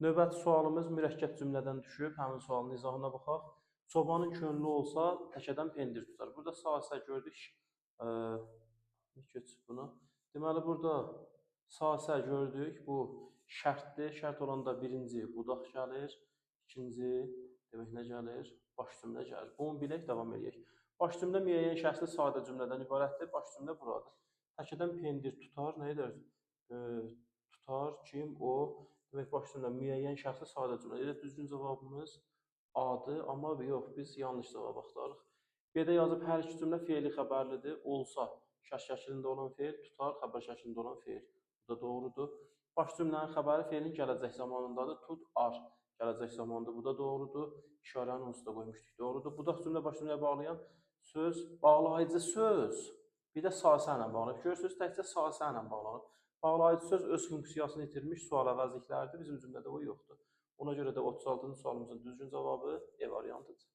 Növbəti sualımız mürəkkəb cümlədən düşüb. Həmin sualın izahına baxaq. Çobanın könlü olsa təkədən pendir tutar. Burada sağ gördük. Ə, keçib bunu. Deməli burada sağ gördük. Bu şərtdir. Şərt olanda birinci budaq gəlir. İkinci demək nə gəlir? Baş cümlə gəlir. Bunu bilək, davam edək. Baş cümlə müəyyən şəxsli sadə cümlədən ibarətdir. Baş cümlə buradır. Təkədən pendir tutar. Nə edir? Tutar kim? O. Demək, baş cümlə müəyyən şəxsli sadə cümlə. Elə düzgün cavabımız A-dır, amma yox, biz yanlış cavab axtarırıq. B-də yazıb hər iki cümlə fe'li xəbərlidir. Olsa şərt şəklində olan fe'l, tutar xəbər şəklində olan fe'l. Bu da doğrudur. Baş cümlənin xəbəri fe'lin gələcək zamanındadır. Tutar gələcək zamanında. Bu da doğrudur. İşarəni onsuz da qoymuşduq. Doğrudur. Budaq cümlə baş cümləyə bağlayan söz, bağlayıcı söz. Bir də sasə ilə bağlanıb. Görürsünüz, təkcə sasə ilə bağlanıb. Bağlayıcı söz öz funksiyasını itirmiş sual əvəzliklərdir. Bizim cümlədə o yoxdur. Ona görə də 36-cı sualımızın düzgün cavabı E variantıdır.